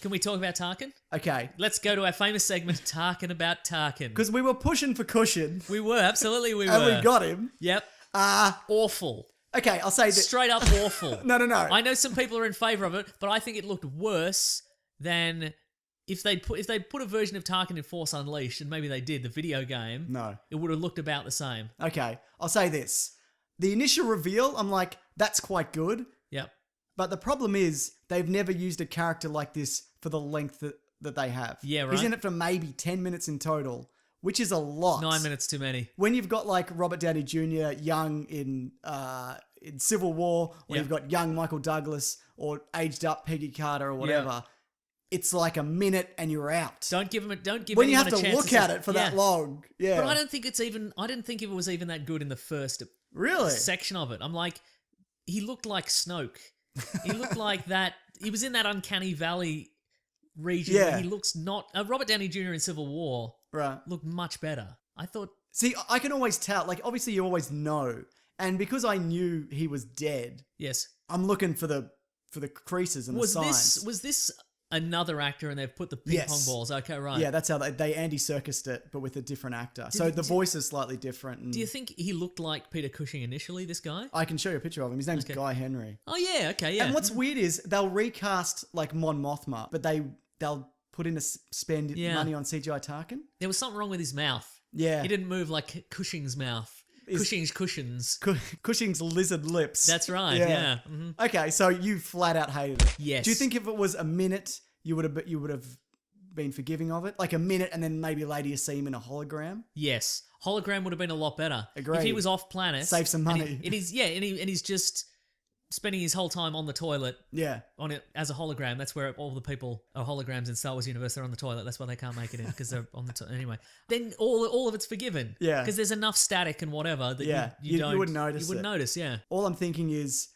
Can we talk about Tarkin? Okay. Let's go to our famous segment, Tarkin about Tarkin. Because we were pushing for cushion. We were, absolutely we were. And we got him. Yep. Awful. Okay, I'll say that. Straight up awful. No. I know some people are in favour of it, but I think it looked worse than if they'd put a version of Tarkin in Force Unleashed, and maybe they did, the video game. No. It would have looked about the same. Okay, I'll say this. The initial reveal, I'm like, that's quite good. Yep. But the problem is, they've never used a character like this for the length that they have. Yeah, right. He's in it for maybe 10 minutes in total, which is a lot. 9 minutes too many. When you've got like Robert Downey Jr. young in Civil War, or Yep. you've got young Michael Douglas, or aged up Peggy Carter, or whatever, it's like a minute and you're out. Don't give when when you anyone have a to chance look at it for that long. Yeah. But I didn't think it was even that good in the first Really? section of it. I'm like, he looked like Snoke. He looked like that. He was in that uncanny valley region. Yeah. Where he looks not. Robert Downey Jr. in Civil War Right. looked much better. I thought. See, I can always tell. Like, obviously, you always know. And because I knew he was dead, Yes. I'm looking for the creases and the signs. Was this another actor and they've put the ping pong balls? Okay, right. Yeah, that's how they Andy Serkised it, but with a different actor. So the voice is slightly different. And Do you think he looked like Peter Cushing initially, this guy? I can show you a picture of him. His name's Guy Henry. Oh, yeah, okay, yeah. And what's weird is they'll recast like Mon Mothma, but they'll put in spend money on CGI Tarkin. There was something wrong with his mouth. Yeah. He didn't move like Cushing's mouth. Cushing's cushions. Cushing's lizard lips. That's right, yeah. Mm-hmm. Okay, so you flat out hated it. Yes. Do you think if it was a minute, you would have been forgiving of it? Like a minute, and then maybe later you see him in a hologram? Yes. Hologram would have been a lot better. Agreed. If he was off planet. Save some money. And he's just spending his whole time on the toilet Yeah. on it as a hologram. That's where all the people are holograms in Star Wars universe. They're on the toilet. That's why they can't make it in, because they're on the toilet. Anyway, then all of it's forgiven. Yeah. Because there's enough static and whatever that you wouldn't notice You wouldn't it. notice, yeah. All I'm thinking is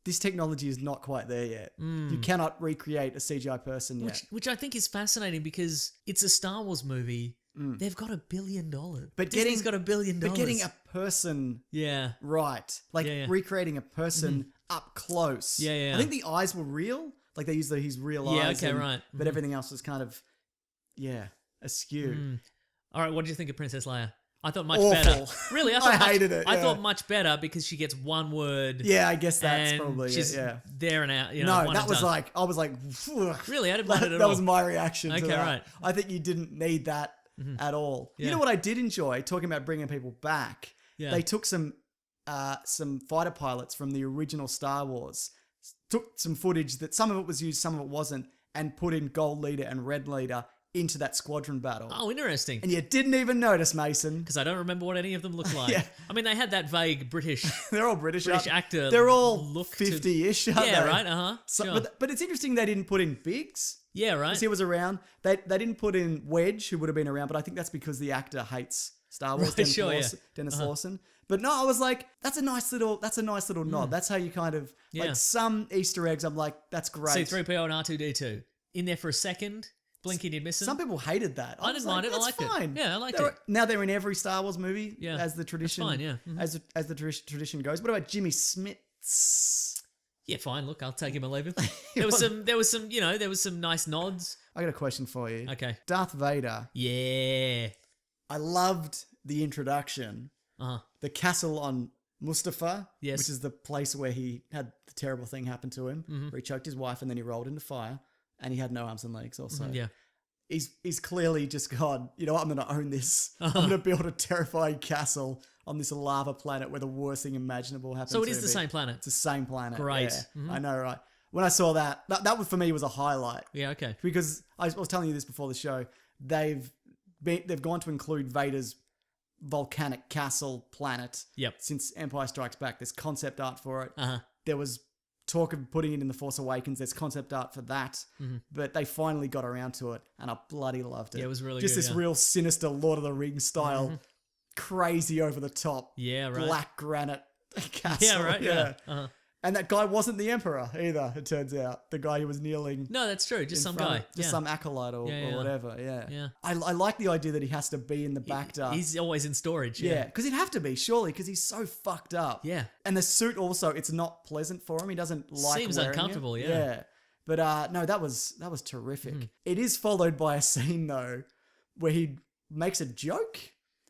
this technology is not quite there yet. You cannot recreate a CGI person yet. Which I think is fascinating because it's a Star Wars movie. They've got $1 billion. But Disney's got $1 billion. But getting a person yeah. right, like recreating a person up close. Yeah. I think the eyes were real. Like they used his real eyes. okay, right. But everything else was kind of, askew. All right, what did you think of Princess Leia? I thought much Awful. better. Really, I hated it. I yeah. thought much better because she gets one word. Yeah, I guess that's and probably she's it. Yeah. there and out. No, one that and was done. like I was like, ugh. Really, I didn't mind it at that all. was my reaction to Okay, that. right. I think you didn't need that at all. Yeah. You know what I did enjoy talking about bringing people back? Yeah. They took some fighter pilots from the original Star Wars, took some footage that some of it was used, some of it wasn't, and put in Gold Leader and Red Leader into that squadron battle. Oh, interesting. And you didn't even notice, Mason. Because I don't remember what any of them look like. Yeah. I mean, they had that vague British They're all British actor. They're all look 50-ish, aren't Yeah, they? right. So, Sure. but it's interesting they didn't put in Biggs. Yeah, right. Because he was around. They didn't put in Wedge, who would have been around, but I think that's because the actor hates Star Wars. Right, Dennis sure, Lawson, Dennis Lawson. But no, I was like, that's a nice little nod. That's how you kind of like some Easter eggs. I'm like, that's great. C-3PO and R2-D2 in there for a second, blinking you'd miss them. Some people hated that. I didn't mind it. I That's liked it. fine. Yeah, I liked They're- it. Now they're in every Star Wars movie. Yeah, as the tradition. fine, yeah. Mhm. As the tradition goes. What about Jimmy Smits? Yeah, fine. Look, I'll take him or leave him. There was some nice nods. I got a question for you. Okay. Darth Vader. Yeah. I loved the introduction. Uh-huh. The castle on Mustafar, Yes. which is the place where he had the terrible thing happen to him, where he choked his wife and then he rolled into fire, and he had no arms and legs also. Yeah. He's clearly just gone, you know what, I'm going to own this. I'm going to build a terrifying castle on this lava planet where the worst thing imaginable happens. So it is the same planet. It's the same planet. Great. Yeah, I know, right? When I saw that was for me was a highlight. Yeah, okay. Because I was telling you this before the show, they've gone to include Vader's volcanic castle planet. Yep. Since Empire Strikes Back, there's concept art for it. Uh-huh. There was talk of putting it in The Force Awakens. There's concept art for that. But they finally got around to it, and I bloody loved it. Yeah, it was really just good, this yeah. real sinister Lord of the Rings style, crazy over the top, Yeah, right. black granite castle. Yeah, right. Yeah. Uh-huh. And that guy wasn't the Emperor either, it turns out. The guy who was kneeling. No, that's true. Just in some front guy. of- Just yeah. some acolyte or whatever, yeah. Yeah. I like the idea that he has to be in the backed up. He's always in storage. Yeah, because he'd have to be, surely, because he's so fucked up. Yeah. And the suit also, it's not pleasant for him. He doesn't like Seems wearing uncomfortable, it. yeah. But no, that was terrific. It is followed by a scene though where he makes a joke.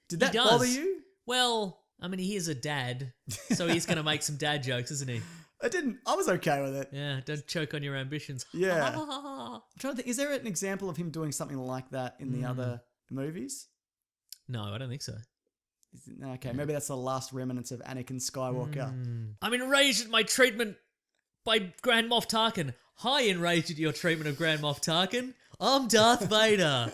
Did that does. bother you? Well, I mean, he is a dad, so he's going to make some dad jokes, isn't he? I didn't. I was okay with it. Yeah, don't choke on your ambitions. Yeah. I'm trying to think. Is there an example of him doing something like that in the other movies? No, I don't think so. Okay, maybe that's the last remnants of Anakin Skywalker. I'm enraged at my treatment by Grand Moff Tarkin. Hi, enraged at your treatment of Grand Moff Tarkin. I'm Darth Vader.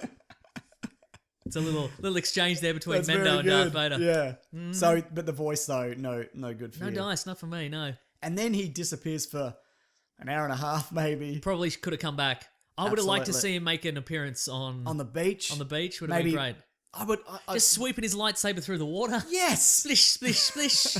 It's a little exchange there between That's Mendo very and good. Darth Vader. Yeah. So, but the voice though, no good for No you. dice, not for me, no. And then he disappears for an hour and a half, maybe, Probably could have come back. I would have liked to Absolutely. see him make an appearance on on the beach. the beach. Would have Maybe- been great. I would. Just sweeping his lightsaber through the water. yes, Splish, splish, splish.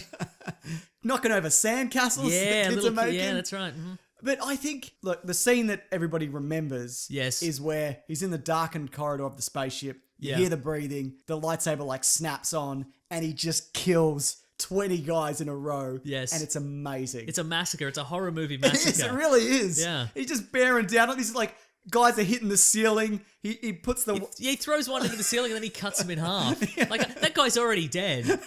knocking over sandcastles. Yeah, the kids are making. yeah, that's right. Mhm. But I think, look, the scene that everybody remembers Yes. is where he's in the darkened corridor of the spaceship. You Yeah. hear the breathing, the lightsaber like snaps on, and he just kills 20 guys in a row. Yes. And it's amazing. It's a massacre. It's a horror movie It massacre. is, it really is. Yeah. He's just bearing down. These like guys are hitting the ceiling. He puts the. Yeah, he throws one into the ceiling and then he cuts him in half. Like, that guy's already dead.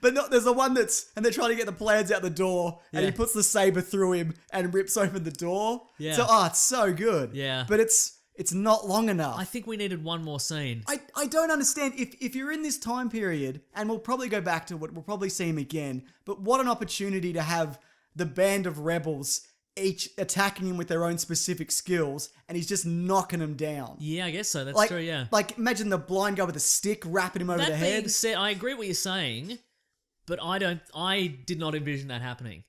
But not, there's the one and they're trying to get the plans out the door, and he Yeah. puts the saber through him and rips open the door. Yeah. So, it's so good. Yeah. But it's not long enough. I think we needed one more scene. I don't understand if you're in this time period, and we'll probably go back to it, we'll probably see him again, but what an opportunity to have the band of rebels each attacking him with their own specific skills, and he's just knocking them down. Yeah, I guess so. That's Like, true, yeah. like imagine the blind guy with a stick wrapping him over the That being head. said, I agree what you're saying, but I did not envision that happening.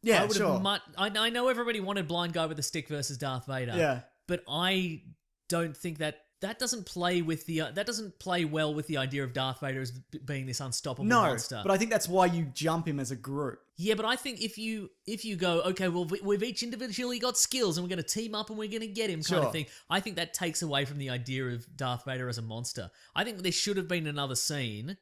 Yeah, I would sure. have I know everybody wanted blind guy with a stick versus Darth Vader. Yeah. But I don't think that doesn't play with that doesn't play well with the idea of Darth Vader as being this unstoppable No, monster. but I think that's why you jump him as a group. Yeah, but I think if you go, okay, well, we've each individually got skills and we're going to team up and we're going to get him kind Sure. of thing, I think that takes away from the idea of Darth Vader as a monster. I think there should have been another scene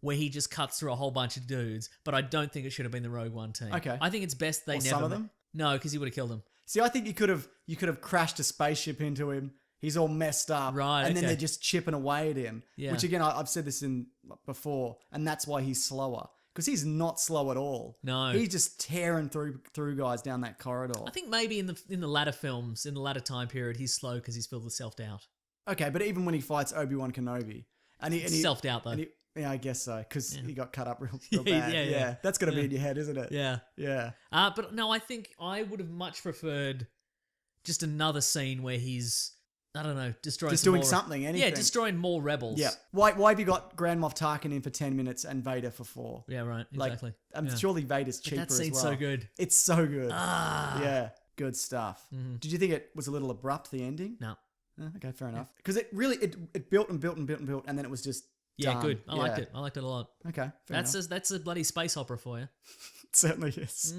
where he just cuts through a whole bunch of dudes, but I don't think it should have been the Rogue One team. Okay. I think it's best they Or never... some of them? No, because he would have killed them. See, I think you could have crashed a spaceship into him. He's all messed up, Right, And then okay. they're just chipping away at him. Yeah. Which again, I've said this in before, and that's why he's slower because he's not slow at all. No. he's just tearing through guys down that corridor. I think maybe in the latter films, in the latter time period, he's slow because he's filled with self-doubt. Okay, but even when he fights Obi-Wan Kenobi, and he Self-doubt, though. yeah, I guess so because he got cut up real Yeah, bad. yeah. That's gonna be Yeah. in your head, isn't it? Yeah. yeah. But no, I think I would have much preferred just another scene where he's, I don't know, destroying Just some doing more- something, anything. Yeah, destroying more rebels. Yeah. Why have you got Grand Moff Tarkin in for 10 minutes and Vader for 4? Yeah, right. Like, Exactly. I'm Yeah. surely Vader's But cheaper that scene's as well. so good. It's so good. Ah. Yeah, good stuff. Did you think it was a little abrupt, the ending? No. Okay, fair enough. Because it really it built and built and built and built, and then it was just Yeah, done. good. I liked Yeah. it. I liked it a lot. Okay, fair enough. That's a bloody space opera for you. It certainly is.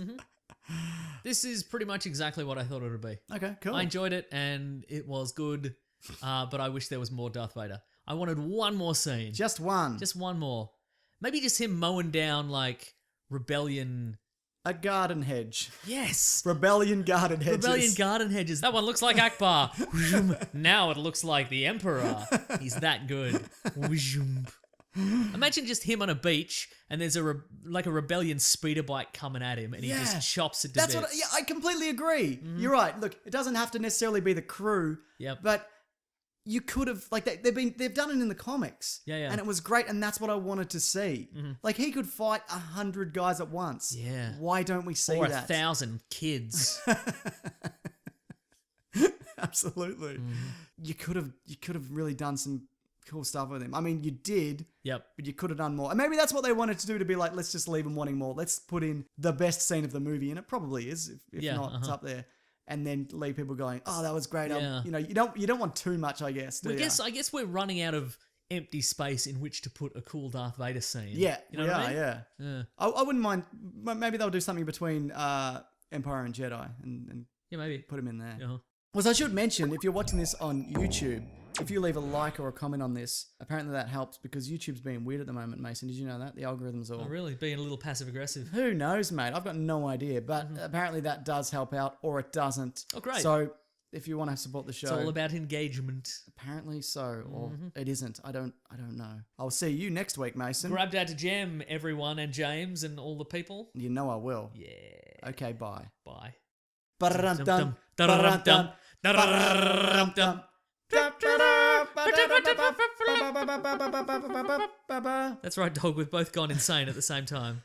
This is pretty much exactly what I thought it would be. Okay, cool. I enjoyed it and it was good, but I wish there was more Darth Vader. I wanted one more scene. Just one. Just one more. Maybe just him mowing down like rebellion. A garden hedge. Yes. Rebellion garden hedges. Rebellion garden hedges. That one looks like Akbar. Now it looks like the Emperor. He's that good. Imagine just him on a beach and there's a rebellion speeder bike coming at him and he Yeah. just chops it to That's bits. what. Yeah, I completely agree. You're right. Look, it doesn't have to necessarily be the crew. Yep. But you could have like they've done it in the comics. Yeah. And it was great, and that's what I wanted to see. Like he could fight 100 guys at once. Yeah. Why don't we see Or that? 1,000 kids. Absolutely. You could have really done some cool stuff with him. I mean, you did. Yep. But you could have done more. And maybe that's what they wanted to do, to be like, let's just leave them wanting more. Let's put in the best scene of the movie, and it probably is. If Yeah, not, it's up there. And then leave people going, oh, that was great. Yeah. You don't want too much, I guess. Do I ya? guess we're running out of empty space in which to put a cool Darth Vader scene. Yeah, You know we what are, I mean? yeah. I wouldn't mind. Maybe they'll do something between Empire and Jedi and Yeah, maybe. put him in there. Uh-huh. Well, so I should mention, if you're watching this on YouTube, If you leave a like or a comment on this, apparently that helps because YouTube's being weird at the moment, Mason. Did you know that? The algorithms are Oh, really? Being a little passive aggressive. Who knows, mate? I've got no idea, but apparently that does help out, or it doesn't. Oh, great. So if you want to support the show, It's all about engagement. apparently so, or it isn't. I don't know. I'll see you next week, Mason. Grab Dad to Jam, everyone, and James, and all the people. You know I will. Yeah. Okay, bye. Bye. Ba-da-dum-dum, Dum-dum-dum. ba-da-dum-dum. That's right, dog. We've both gone insane at the same time.